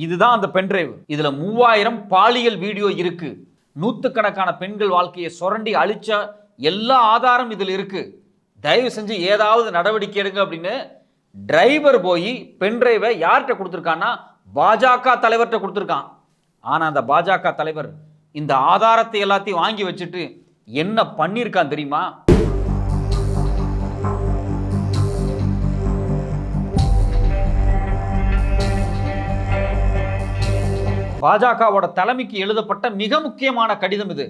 இதுதான் அந்த பென்டிரைவ். இதுல 3000 பாலியல் வீடியோ இருக்கு. நூற்றுக்கணக்கான பெண்கள் வாழ்க்கையை சுரண்டி அழிச்ச எல்லா ஆதாரம் இதில் இருக்கு. தயவு செஞ்சு ஏதாவது நடவடிக்கை எடுங்க அப்படின்னு டிரைவர் போய் பென்டிரைவை யார்கிட்ட கொடுத்துருக்கான்னா பாஜக தலைவர்கிட்ட கொடுத்துருக்கான். ஆனா அந்த பாஜக தலைவர் இந்த ஆதாரத்தை எல்லாத்தையும் வாங்கி வச்சுட்டு என்ன பண்ணியிருக்கான் தெரியுமா? பாஜகவோட தலைமைக்கு எழுதப்பட்ட மிக முக்கியமான கடிதம் இது.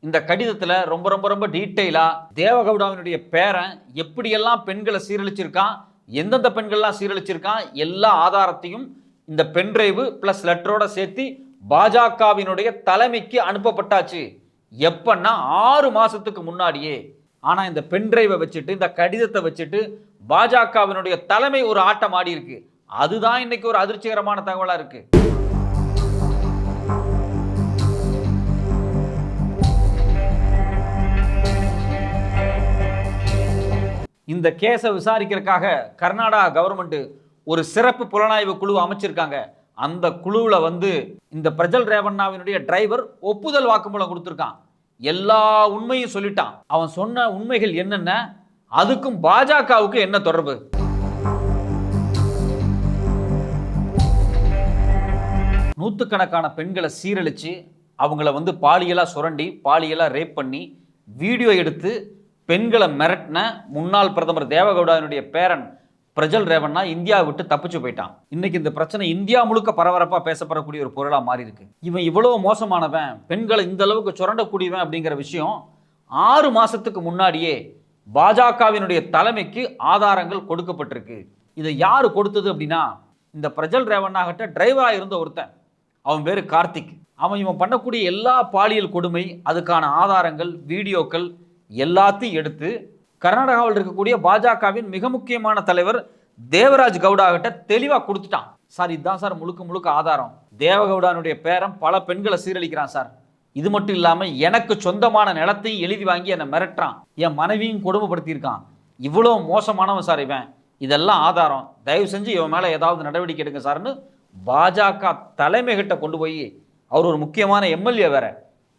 இந்த கடிதத்தில் ரொம்ப ரொம்ப ரொம்ப டீட்டெயிலா தேவகவுடாவினுடைய பேரன் எப்படியெல்லாம் பெண்களை சீரழிச்சிருக்கான், எந்தெந்த பெண்கள்லாம் சீரழிச்சிருக்கான், எல்லா ஆதாரத்தையும் இந்த பென்டிரைவ் பிளஸ் லெட்டரோட சேர்த்து பாஜகவினுடைய தலைமைக்கு அனுப்பப்பட்டாச்சு. எப்பன்னா 6 மாசத்துக்கு முன்னாடியே. ஆனா இந்த பென்டிரைவை வச்சுட்டு இந்த கடிதத்தை வச்சுட்டு பாஜகவினுடைய தலைமை ஒரு ஆட்டம் ஆடி இருக்கு. அதுதான் இன்னைக்கு ஒரு அதிர்ச்சிகரமான தகவலா இருக்கு. இந்த கேஸை விசாரிக்கிறதுக்காக கர்நாடகா கவர்மெண்ட் ஒரு சிறப்பு புலனாய்வு குழு அமைச்சிருக்காங்க. அந்த குழுவில் இந்த பிரஜல் ரேவண்ணாவினுடைய டிரைவர் ஒப்புதல் வாக்குமூலம் கொடுத்துருக்கான். எல்லா உண்மையும் சொல்லிட்டான். அவன் சொன்ன உண்மைகள் என்னென்ன, அதுக்கும் பாஜகவுக்கு என்ன தொடர்பு? நூற்றுக்கணக்கான பெண்களை சீரழிச்சு அவங்கள பாலியலா சுரண்டி பாலியலா ரேப் பண்ணி வீடியோ எடுத்து பெண்களை மிரட்டின முன்னாள் பிரதமர் தேவகவுடாவினுடைய பேரன் பிரஜல் ரேவண்ணா இந்தியாவை விட்டு தப்பிச்சு போயிட்டான். இன்னைக்கு இந்த பிரச்சனை இந்தியா முழுக்க பரபரப்பா பேசப்படக்கூடிய ஒரு பொருளா மாறி இருக்கு. இவன் இவ்வளவு மோசமானவன், பெண்களை இந்த அளவுக்கு சுரண்டக்கூடியவன் அப்படிங்கிற விஷயம் 6 மாசத்துக்கு முன்னாடியே பாஜகவினுடைய தலைமைக்கு ஆதாரங்கள் கொடுக்கப்பட்டிருக்கு. இதை யாரு கொடுத்தது அப்படின்னா இந்த பிரஜல் ரேவண்ணா கிட்ட டிரைவரா இருந்த ஒருத்தன், அவன் பேரு கார்த்திக். இவன் பண்ணக்கூடிய எல்லா பாலியல் கொடுமை அதுக்கான ஆதாரங்கள் வீடியோக்கள் எல்லாத்தையும் எடுத்து கர்நாடகாவில் இருக்கக்கூடிய பாஜகவின் மிக முக்கியமான தலைவர் தேவராஜ் கவுடா கிட்ட தெளிவா கொடுத்துட்டான். சார் இதுதான் சார் முழுக்க முழுக்க ஆதாரம். தேவகவுடானுடைய பேரன் பல பெண்களை சீரழிக்கிறான் சார். இது மட்டும் இல்லாம எனக்கு சொந்தமான நிலத்தையும் எழுதி வாங்கி என்னை மிரட்டுறான், என் மனைவியும் கொடுமைப்படுத்தியிருக்கான். இவ்வளவு மோசமானவன் சார் இவன். இதெல்லாம் ஆதாரம். தயவு செஞ்சு இவன் மேல ஏதாவது நடவடிக்கை எடுங்க சார்னு பாஜக தலைமை கிட்ட கொண்டு போய் அவர் ஒரு முக்கியமான எம்எல்ஏ வேற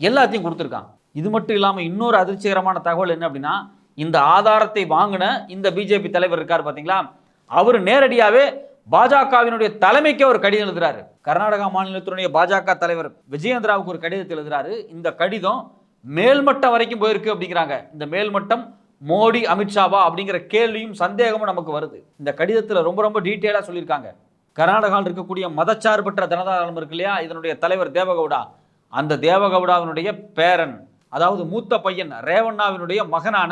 எல்லாத்தையும் கொடுத்துருக்கான். இது மட்டும் இல்லாமல் இன்னொரு அதிர்ச்சிகரமான தகவல் என்ன அப்படின்னா இந்த ஆதாரத்தை வாங்கின இந்த பிஜேபி தலைவர் இருக்கார் பார்த்தீங்களா, அவர் நேரடியாகவே பாஜகவினுடைய தலைமைக்கு ஒரு கடிதம் எழுதுறாரு. கர்நாடகா மாநிலத்தினுடைய பாஜக தலைவர் விஜயேந்திராவுக்கு ஒரு கடிதத்தை எழுதுறாரு. இந்த கடிதம் மேல்மட்டம் வரைக்கும் போயிருக்கு அப்படிங்கிறாங்க. இந்த மேல்மட்டம் மோடி அமித்ஷாவா அப்படிங்கிற கேள்வியும் சந்தேகமும் நமக்கு வருது. இந்த கடிதத்தில் ரொம்ப ரொம்ப டீட்டெயிலாக சொல்லியிருக்காங்க. கர்நாடகாவில் இருக்கக்கூடிய மதச்சார்பற்ற ஜனதா தளம் இருக்கு இல்லையா, இதனுடைய தலைவர் தேவகவுடா, அந்த தேவகவுடாவினுடைய பேரன் அதாவது மூத்த பையன் ரேவண்ணாவினுடைய மகனான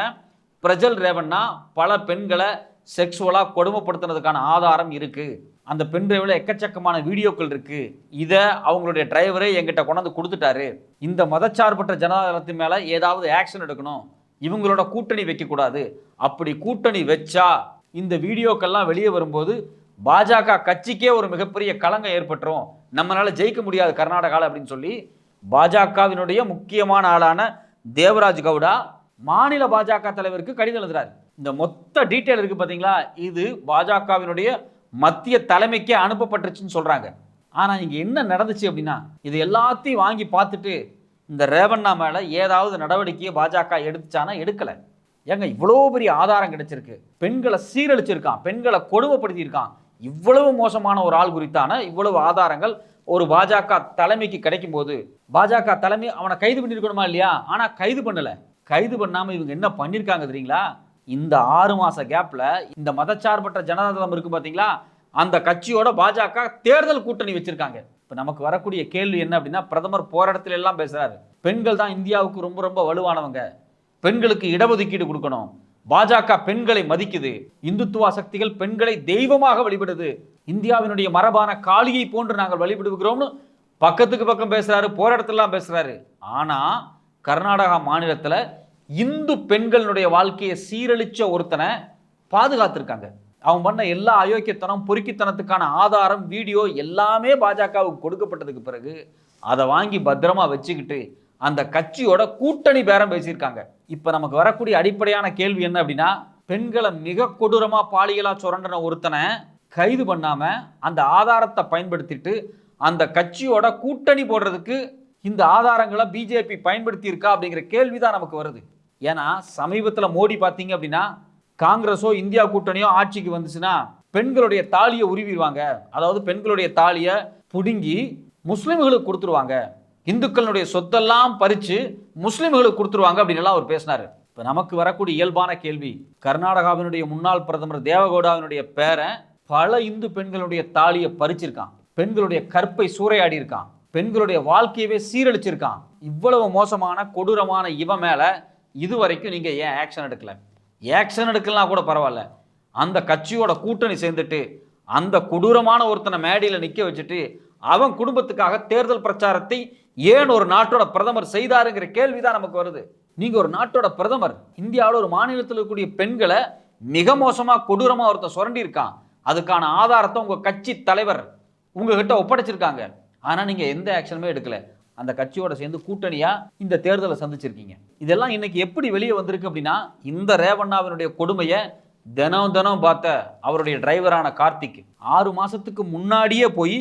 பிரஜல் ரேவண்ணா பல பெண்களை செக்ஸுவலா கொடுமைப்படுத்தினதுக்கான ஆதாரம் இருக்கு. அந்த பெண் டிரைவில் எக்கச்சக்கமான வீடியோக்கள் இருக்கு. இதை அவங்களுடைய டிரைவரே எங்கிட்ட கொண்டாந்து கொடுத்துட்டாரு. இந்த மதச்சார்பற்ற ஜனதாதளத்தின் மேல ஏதாவது ஆக்ஷன் எடுக்கணும், இவங்களோட கூட்டணி வைக்கக்கூடாது. அப்படி கூட்டணி வச்சா இந்த வீடியோக்கெல்லாம் வெளியே வரும்போது பாஜக கட்சிக்கே ஒரு மிகப்பெரிய களங்கம் ஏற்பட்டுரும், நம்மளால ஜெயிக்க முடியாது கர்நாடகாவில் அப்படின்னு சொல்லி பாஜகவினுடைய முக்கியமான ஆளான தேவராஜ் கவுடா மாநில பாஜக தலைவருக்கு கடிதம் எழுதுறாரு. இந்த மொத்த டீட்டெயில் இருக்கு பாத்தீங்களா, இது பாஜகவினுடைய மத்திய தலைமைக்கே அனுப்பப்பட்டுருச்சுன்னு சொல்றாங்க. ஆனா இங்க என்ன நடந்துச்சு அப்படின்னா இது எல்லாத்தையும் வாங்கி பார்த்துட்டு இந்த ரேவண்ணா மேல ஏதாவது நடவடிக்கையை பாஜக எடுத்துச்சானா எடுக்கல. ஏங்க இவ்வளோ பெரிய ஆதாரம் கிடைச்சிருக்கு, பெண்களை சீரழிச்சிருக்கான், பெண்களை கொடுமைப்படுத்தியிருக்கான், இவ்வளவு மோசமான ஒரு ஆள் குறித்தான இவ்வளவு ஆதாரங்கள் ஒரு பாஜக தலைமைக்கு கிடைக்கும் போது பாஜக தலைமை அவனை கைது பண்ணிருக்கணுமா இல்லையா? ஆனா கைது பண்ணல. கைது பண்ணாம இவங்க என்ன பண்ணிருக்காங்க தெரியுங்களா? இந்த 6 மாச கேப்ல இந்த மதச்சார்பற்ற ஜனதாதளம் இருக்கு பாத்தீங்களா, அந்த கட்சியோட பாஜக தேர்தல் கூட்டணி வச்சிருக்காங்க. இப்ப நமக்கு வரக்கூடிய கேள்வி என்ன அப்படின்னா, பிரதமர் போற இடத்துல எல்லாம் பேசுறாரு, பெண்கள் தான் இந்தியாவுக்கு ரொம்ப ரொம்ப வலுவானவங்க, பெண்களுக்கு இடஒதுக்கீடு கொடுக்கணும், பாஜக பெண்களை மதிக்குது, இந்துத்துவ சக்திகள் பெண்களை தெய்வமாக வழிபடுது, இந்தியாவினுடைய மரபான காளியை போன்று நாங்கள் வழிபடுகிறோம்னு பக்கத்துக்கு பக்கம் பேசுறாரு, போற இடத்துலாம் பேசுறாரு. ஆனா கர்நாடகா மாநிலத்தில் இந்து பெண்களுடைய வாழ்க்கையை சீரழிச்ச ஒருத்தனை பாதுகாத்திருக்காங்க. அவன் பண்ண எல்லா அயோக்கியத்தனம் பொறுக்கித்தனத்துக்கான ஆதாரம் வீடியோ எல்லாமே பாஜகவுக்கு கொடுக்கப்பட்டதுக்கு பிறகு அதை வாங்கி பத்திரமா வச்சுக்கிட்டு அந்த கட்சியோட கூட்டணி பேரம் பேசியிருக்காங்க. இப்ப நமக்கு வரக்கூடிய அடிப்படையான கேள்வி என்ன அப்படின்னா, பெண்களை மிக கொடூரமா பாலியலா சுரண்டன ஒருத்தனை கைது பண்ணாம அந்த ஆதாரத்தை பயன்படுத்திட்டு அந்த கட்சியோட கூட்டணி போடுறதுக்கு இந்த ஆதாரங்களை பிஜேபி பயன்படுத்தி இருக்கா அப்படிங்கிற கேள்விதான் நமக்கு வருது. ஏன்னா சமீபத்தில் மோடி பார்த்தீங்க அப்படின்னா காங்கிரஸோ இந்தியா கூட்டணியோ ஆட்சிக்கு வந்துச்சுன்னா பெண்களுடைய தாலியை உருவிடுவாங்க, அதாவது பெண்களுடைய தாலியை புடுங்கி முஸ்லிம்களுக்கு கொடுத்துருவாங்க, இந்துக்களுடைய சொத்தெல்லாம் பறித்து முஸ்லிம்களுக்கு கொடுத்துருவாங்க அப்படின்னு எல்லாம் அவர் பேசினார். இப்போ நமக்கு வரக்கூடிய இயல்பான கேள்வி, கர்நாடகாவினுடைய முன்னாள் பிரதமர் தேவகவுடாவினுடைய பேரன் பல இந்து பெண்களுடைய தாலியை பறிச்சிருக்கான், பெண்களுடைய கற்பை சூறையாடி இருக்கான், பெண்களுடைய வாழ்க்கையவே சீரழிச்சிருக்கான். இவ்வளவு மோசமான கொடூரமான இவன் மேல இதுவரைக்கும் நீங்க ஏன் ஆக்ஷன் எடுக்கல? ஆக்ஷன் எடுக்கலாம் கூட பரவாயில்ல, அந்த கட்சியோட கூட்டணி சேர்ந்துட்டு அந்த கொடூரமான ஒருத்தனை மேடையில் நிற்க வச்சுட்டு அவன் குடும்பத்துக்காக தேர்தல் பிரச்சாரத்தை ஏன் ஒரு நாட்டோட பிரதமர் செய்தாருங்கிற கேள்விதான் நமக்கு வருது. நீங்க ஒரு நாட்டோட பிரதமர், இந்தியாவில் ஒரு மாநிலத்தில் இருக்கக்கூடிய பெண்களை மிக மோசமா கொடூரமா ஒருத்தன் சுரண்டி இருக்கான், அதுக்கான ஆதாரத்தை உங்க கட்சி தலைவர் உங்ககிட்ட ஒப்படைச்சிருக்காங்க. ஆனா நீங்க எந்த ஆக்ஷனுமே எடுக்கல, அந்த கட்சியோட சேர்ந்து கூட்டணியா இந்த தேர்தலை சந்திச்சிருக்கீங்க. இதெல்லாம் இன்னைக்கு எப்படி வெளியே வந்திருக்கு அப்படின்னா, இந்த ரேவண்ணாவினுடைய கொடுமையை தினம் தினம் பார்த்த அவருடைய டிரைவரான கார்த்திக் 6 மாசத்துக்கு முன்னாடியே போய்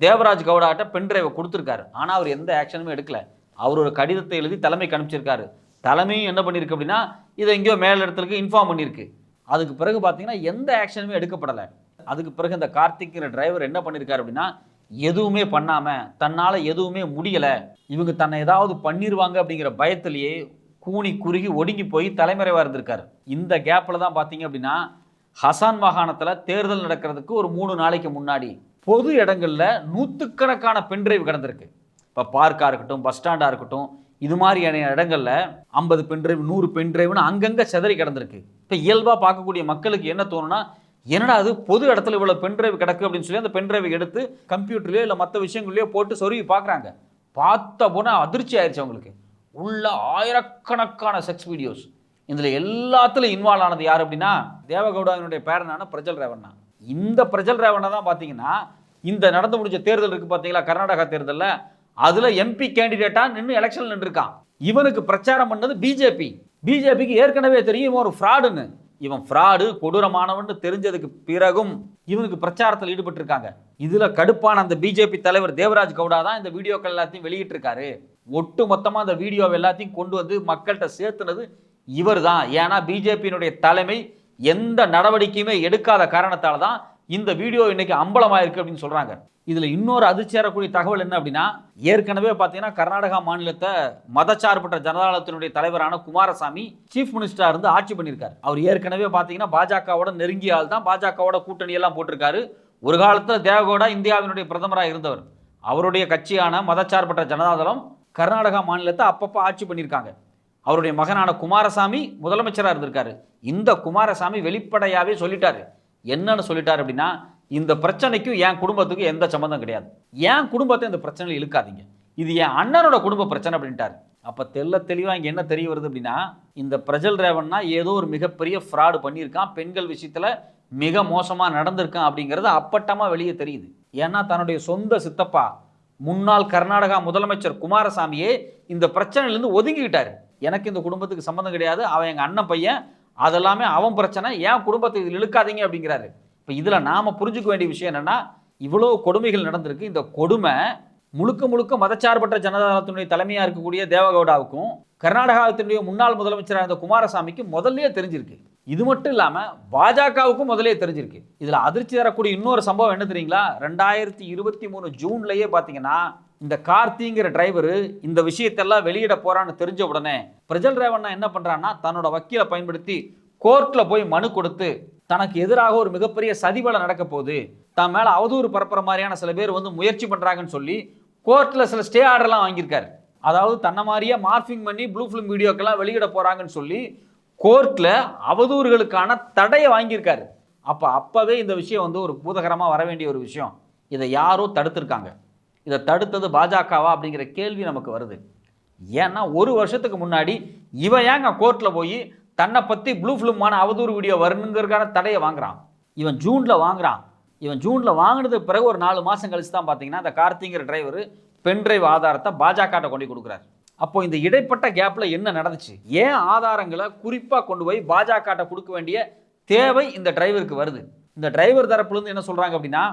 தேவராஜ் கவுடாட்ட பென் டிரைவை கொடுத்துருக்காரு. ஆனால் அவர் எந்த ஆக்ஷனுமே எடுக்கல. அவர் ஒரு கடிதத்தை எழுதி தலைமைக்கு அனுப்பிச்சிருக்காரு. தலைமையும் என்ன பண்ணியிருக்கு அப்படின்னா இதை எங்கேயோ மேல் இடத்துக்கு இன்ஃபார்ம் பண்ணியிருக்கு. அதுக்கு பிறகு பார்த்தீங்கன்னா எந்த ஆக்ஷனுமே எடுக்கப்படலை. அதுக்கு பிறகு இந்த கார்த்திக்கிற டிரைவர் என்ன பண்ணியிருக்காரு அப்படின்னா எதுவுமே பண்ணாமல் தன்னால் எதுவுமே முடியலை, இவங்க தன்னை ஏதாவது பண்ணிடுவாங்க அப்படிங்கிற பயத்திலேயே கூனி குறுகி ஒடுங்கி போய் தலைமறைவாக இருந்திருக்காரு. இந்த கேப்பில் தான் பார்த்தீங்க அப்படின்னா ஹசான் மாகாணத்தில் தேர்தல் நடக்கிறதுக்கு ஒரு 3 நாளைக்கு முன்னாடி பொது இடங்களில் நூற்றுக்கணக்கான பென்ட்ரைவ் கிடந்திருக்கு. இப்போ பார்க்காக இருக்கட்டும், பஸ் ஸ்டாண்டாக இருக்கட்டும், இது மாதிரியான இடங்களில் 50 பென்ட்ரைவ் 100 பென்ட்ரைவ்னு அங்கங்கே செதறி கிடந்திருக்கு. இப்போ இயல்பாக பார்க்கக்கூடிய மக்களுக்கு என்ன தோணுன்னா, என்னடா அது பொது இடத்துல இவ்வளோ பென்ட்ரைவ் கிடக்கு அப்படின்னு சொல்லி அந்த பென்ட்ரைவை எடுத்து கம்ப்யூட்டர்லையோ இல்லை மற்ற விஷயங்கள்லையோ போட்டு சொருவி பார்க்குறாங்க. பார்த்த போனால் அதிர்ச்சி ஆயிடுச்சு அவங்களுக்கு. உள்ள ஆயிரக்கணக்கான செக்ஸ் வீடியோஸ், இதில் எல்லாத்துலையும் இன்வால்வ் ஆனது யார் அப்படின்னா தேவகவுடாவினுடைய பேரனான பிரஜல் ரேவண்ணா. இந்த பிரஜல் ரேவண்ணா தான் பார்த்தீங்கன்னா இந்த நடந்து முடிஞ்ச தேர்தல் இருக்குது பார்த்தீங்களா, கர்நாடகா தேர்தலில், அதில் எம்பி கேண்டிடேட்டாக நின்று எலெக்ஷன் நின்றுருக்கான். இவனுக்கு பிரச்சாரம் பண்ணது பிஜேபிக்கு ஏற்கனவே தெரியும் இவன் ஒரு ஃப்ராடுன்னு. இவன் ஃப்ராடு கொடூரமானவன் தெரிஞ்சதுக்கு பிறகும் இவனுக்கு பிரச்சாரத்தில் ஈடுபட்டிருக்காங்க. இதுல கடுப்பான அந்த பிஜேபி தலைவர் தேவராஜ் கவுடா தான் இந்த வீடியோக்கள் எல்லாத்தையும் வெளியிட்டு இருக்காரு. ஒட்டு மொத்தமா அந்த வீடியோ எல்லாத்தையும் கொண்டு வந்து மக்கள்கிட்ட சேர்த்துனது இவர் தான். ஏன்னா பிஜேபியினுடைய தலைமை எந்த நடவடிக்கையுமே எடுக்காத காரணத்தால தான் இந்த வீடியோ இன்னைக்கு அம்பலமாயிருக்கு அப்படின்னு சொல்றாங்க. இதுல இன்னொரு அதிர்ச்சியரக்கூடிய தகவல் என்ன அப்படின்னா, ஏற்கனவே பார்த்தீங்கன்னா கர்நாடகா மாநிலத்தை மதச்சார்பற்ற ஜனதாதளத்தினுடைய தலைவரான குமாரசாமி சீஃப் மினிஸ்டரா இருந்து ஆட்சி பண்ணியிருக்காரு. அவர் ஏற்கனவே பார்த்தீங்கன்னா பாஜகவோட நெருங்கிய ஆள் தான், பாஜகவோட கூட்டணி எல்லாம் போட்டிருக்காரு. ஒரு காலத்தில் தேவகவுடா இந்தியாவினுடைய பிரதமராக இருந்தவர். அவருடைய கட்சியான மதச்சார்பற்ற ஜனதாதளம் கர்நாடகா மாநிலத்தை அப்பப்போ ஆட்சி பண்ணியிருக்காங்க. அவருடைய மகனான குமாரசாமி முதலமைச்சராக இருந்திருக்காரு. இந்த குமாரசாமி வெளிப்படையாவே சொல்லிட்டாரு. என்னன்னு சொல்லிட்டாரு அப்படின்னா, இந்த பிரச்சனைக்கும் என் குடும்பத்துக்கும் எந்த சம்பந்தம் கிடையாது, என் குடும்பத்தை இந்த பிரச்சனையில் இழுக்காதீங்க, இது என் அண்ணனோட குடும்ப பிரச்சனை அப்படின்ட்டாரு. அப்போ தெளிவாக இங்கே என்ன தெரிய வருது அப்படின்னா, இந்த பிரஜல் ரேவண்ணா ஏதோ ஒரு மிகப்பெரிய ஃப்ராடு பண்ணியிருக்கான், பெண்கள் விஷயத்தில் மிக மோசமாக நடந்திருக்கான் அப்படிங்கிறது அப்பட்டமாக வெளியே தெரியுது. ஏன்னா தன்னுடைய சொந்த சித்தப்பா முன்னாள் கர்நாடகா முதலமைச்சர் குமாரசாமியே இந்த பிரச்சனையிலேருந்து ஒதுங்கிக்கிட்டாரு. எனக்கு இந்த குடும்பத்துக்கு சம்மந்தம் கிடையாது, அவன் எங்கள் அண்ணன் பையன், அதெல்லாமே அவன் பிரச்சனை, என் குடும்பத்தை இதில் இழுக்காதீங்க அப்படிங்கிறாரு. இப்போ இதில் நாம் புரிஞ்சுக்க வேண்டிய விஷயம் என்னென்னா, இவ்வளோ கொடுமைகள் நடந்திருக்கு. இந்த கொடுமை முழுக்க முழுக்க மதச்சார்பற்ற ஜனதாதளத்தினுடைய தலைமையாக இருக்கக்கூடிய தேவகவுடாவுக்கும் கர்நாடகாவினுடைய முன்னாள் முதலமைச்சராக இருந்த குமாரசாமிக்கும் முதல்லையே தெரிஞ்சிருக்கு. இது மட்டும் இல்லாமல் பாஜகவுக்கும் முதலே தெரிஞ்சிருக்கு. இதில் அதிர்ச்சி தரக்கூடிய இன்னொரு சம்பவம் என்ன தெரியுங்களா, 2023 ஜூன்லேயே பார்த்தீங்கன்னா இந்த கார்த்திங்கிற டிரைவரு இந்த விஷயத்தெல்லாம் வெளியிட போறான்னு தெரிஞ்ச உடனே பிரஜல் ரேவண்ணா என்ன பண்றான்னா, தன்னோட வக்கீலை பயன்படுத்தி கோர்ட்ல போய் மனு கொடுத்து தனக்கு எதிராக ஒரு மிகப்பெரிய சதிபலை நடக்க போகுது, தான் மேல அவதூறு பரப்புற மாதிரியான சில பேர் வந்து முயற்சி பண்றாங்கன்னு சொல்லி கோர்ட்ல சில ஸ்டே ஆர்டர்லாம் வாங்கியிருக்காரு. அதாவது தன்னை மாதிரியே மார்பிங் பண்ணி ப்ளூ ஃபிலிம் வீடியோக்கெல்லாம் வெளியிட போறாங்கன்னு சொல்லி கோர்ட்ல அவதூறுகளுக்கான தடையை வாங்கியிருக்காரு. அப்பவே இந்த விஷயம் வந்து ஒரு பூதகரமாக வர வேண்டிய ஒரு விஷயம். இதை யாரோ தடுத்திருக்காங்க. இதை தடுத்தது பாஜகவா அப்படிங்கிற கேள்வி நமக்கு வருது. ஏன்னா ஒரு வருஷத்துக்கு முன்னாடி இவன் ஏங்க கோர்ட்டில் போய் தன்னை பற்றி ப்ளூ ஃபிலிமான அவதூறு வீடியோ வரணுங்கிறதுக்கான தடையை வாங்குறான். இவன் ஜூனில் வாங்குறான். இவன் ஜூனில் வாங்கினதுக்கு பிறகு ஒரு 4 மாதம் கழிச்சு தான் பார்த்தீங்கன்னா இந்த கார்த்திங்கிற டிரைவர் பென்ட்ரைவ் ஆதாரத்தை பாஜகட்ட கொண்டு கொடுக்குறாரு. அப்போ இந்த இடைப்பட்ட கேப்பில் என்ன நடந்துச்சு, ஏன் ஆதாரங்களை குறிப்பாக கொண்டு போய் பாஜகட்ட கொடுக்க வேண்டிய தேவை இந்த டிரைவருக்கு வருது? இந்த டிரைவர் தரப்புலேருந்து என்ன சொல்கிறாங்க அப்படின்னா,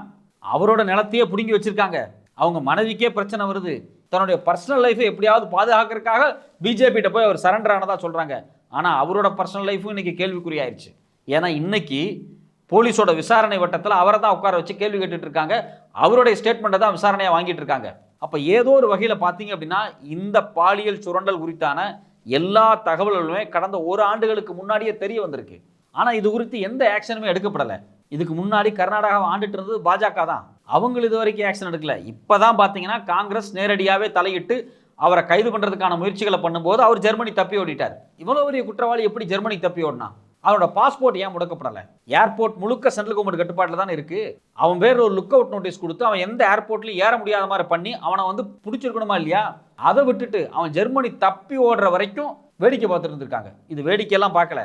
அவரோட நிலத்தையே பிடுங்கி வச்சிருக்காங்க, அவங்க மனைவிக்கே பிரச்சனை வருது, தன்னுடைய பர்சனல் லைஃபை எப்படியாவது பாதுகாக்கிறதுக்காக பிஜேபிகிட்ட போய் அவர் சரண்டர் ஆனதா சொல்கிறாங்க. ஆனால் அவரோட பர்சனல் லைஃபும் இன்றைக்கி கேள்விக்குறியாயிருச்சு. ஏன்னா இன்னைக்கு போலீஸோட விசாரணை வட்டத்தில் அவரை தான் உட்கார வச்சு கேள்வி கேட்டுட்டு இருக்காங்க, அவருடைய ஸ்டேட்மெண்ட்டை தான் விசாரணையாக வாங்கிட்டு இருக்காங்க. அப்போ ஏதோ ஒரு வகையில் பார்த்தீங்க அப்படின்னா இந்த பாலியல் சுரண்டல் குறித்தான எல்லா தகவல்களுமே கடந்த ஒரு ஆண்டுகளுக்கு முன்னாடியே தெரிய வந்திருக்கு. ஆனால் இது குறித்து எந்த ஆக்ஷனுமே எடுக்கப்படலை. இதுக்கு முன்னாடி கர்நாடகாவை ஆண்டுட்டு இருந்தது பாஜக தான், அவங்க இது வரைக்கும் ஆக்ஷன் எடுக்கல. இப்போ தான் பார்த்தீங்கன்னா காங்கிரஸ் நேரடியாகவே தலையிட்டு அவரை கைது பண்ணுறதுக்கான முயற்சிகளை பண்ணும்போது அவர் ஜெர்மனி தப்பி ஓடிட்டார். இவ்வளோ பெரிய குற்றவாளி எப்படி ஜெர்மனி தப்பி ஓடினா? அவனோட பாஸ்போர்ட் ஏன் முடக்கப்படலை? ஏர்போர்ட் முழுக்க சென்ட்ரல் கவர்மெண்ட் கட்டுப்பாட்டில் தான் இருக்கு. அவன் பேர் ஒரு லுக் அவுட் நோட்டீஸ் கொடுத்து அவன் எந்த ஏர்போர்ட்லையும் ஏற முடியாத மாதிரி பண்ணி அவனை வந்து பிடிச்சிருக்கணுமா இல்லையா? அதை விட்டுட்டு அவன் ஜெர்மனி தப்பி ஓடுற வரைக்கும் வேடிக்கை பார்த்துட்டு இருந்திருக்காங்க. இது வேடிக்கையெல்லாம் பார்க்கல,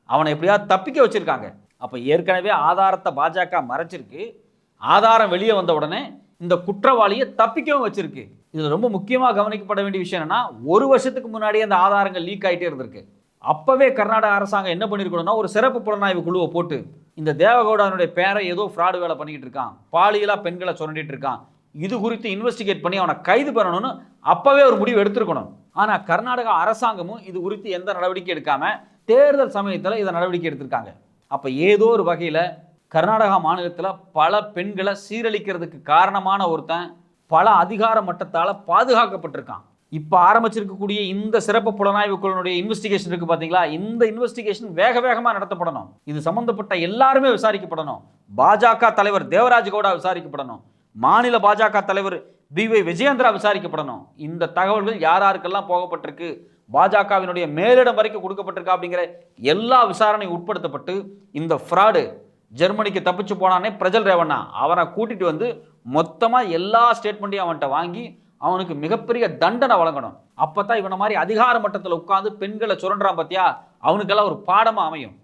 அவனை எப்படியாவது தப்பிக்க வச்சிருக்காங்க. அப்போ ஏற்கனவே ஆதாரத்தை பாஜக மறைச்சிருக்கு, ஆதாரம் வெளியே வந்த உடனே இந்த குற்றவாளியை தப்பிக்கவும் வச்சிருக்கு. இதில் ரொம்ப முக்கியமாக கவனிக்கப்பட வேண்டிய விஷயம் என்னன்னா, ஒரு வருஷத்துக்கு முன்னாடியே அந்த ஆதாரங்கள் லீக் ஆகிட்டே இருந்திருக்கு. அப்பவே கர்நாடக அரசாங்கம் என்ன பண்ணிருக்கணும்னா, ஒரு சிறப்பு புலனாய்வு குழுவை போட்டு இந்த தேவகவுடானுடைய பேரை ஏதோ ஃப்ராடு வேலை பண்ணிக்கிட்டு இருக்கான், பாலியலா பெண்களை சுரண்டிட்டு இருக்கான், இது குறித்து இன்வெஸ்டிகேட் பண்ணி அவனை கைது பண்ணணும்னு அப்பவே ஒரு முடிவு எடுத்திருக்கணும். ஆனா கர்நாடக அரசாங்கமும் இது குறித்து எந்த நடவடிக்கை எடுக்காம தேர்தல் சமயத்தில் இதை நடவடிக்கை எடுத்திருக்காங்க. அப்ப ஏதோ ஒரு வகையில கர்நாடகா மாநிலத்தில் பல பெண்களை சீரழிக்கிறதுக்கு காரணமான ஒருத்தன் பல அதிகார மட்டத்தால் பாதுகாக்கப்பட்டிருக்கான். இப்போ ஆரம்பிச்சிருக்கக்கூடிய இந்த சிறப்பு புலனாய்வு குழுவினுடைய இன்வெஸ்டிகேஷன் இருக்கு பார்த்தீங்களா, இந்த இன்வெஸ்டிகேஷன் வேக வேகமாக நடத்தப்படணும். இது சம்பந்தப்பட்ட எல்லாருமே விசாரிக்கப்படணும். பாஜக தலைவர் தேவராஜ் கவுடா விசாரிக்கப்படணும், மாநில பாஜக தலைவர் பிவை விஜயேந்திரா விசாரிக்கப்படணும். இந்த தகவல்கள் யார் யாருக்கெல்லாம் போகப்பட்டிருக்கு, பாஜகவினுடைய மேலிடம் வரைக்கும் கொடுக்கப்பட்டிருக்கா அப்படிங்கிற எல்லா விசாரணை உட்படுத்தப்பட்டு இந்த ஃப்ராடு ஜெர்மனிக்கு தப்பிச்சு போனானே பிரஜல் ரேவண்ணா, அவனை கூட்டிட்டு வந்து மொத்தமாக எல்லா ஸ்டேட்மெண்ட்டையும் அவன்கிட்ட வாங்கி அவனுக்கு மிகப்பெரிய தண்டனை வழங்கணும். அப்பதான் இவனை மாதிரி அதிகார மட்டத்தில் உட்கார்ந்து பெண்களை சுரண்டான் பார்த்தியா, அவனுக்கெல்லாம் ஒரு பாடமா அமையும்.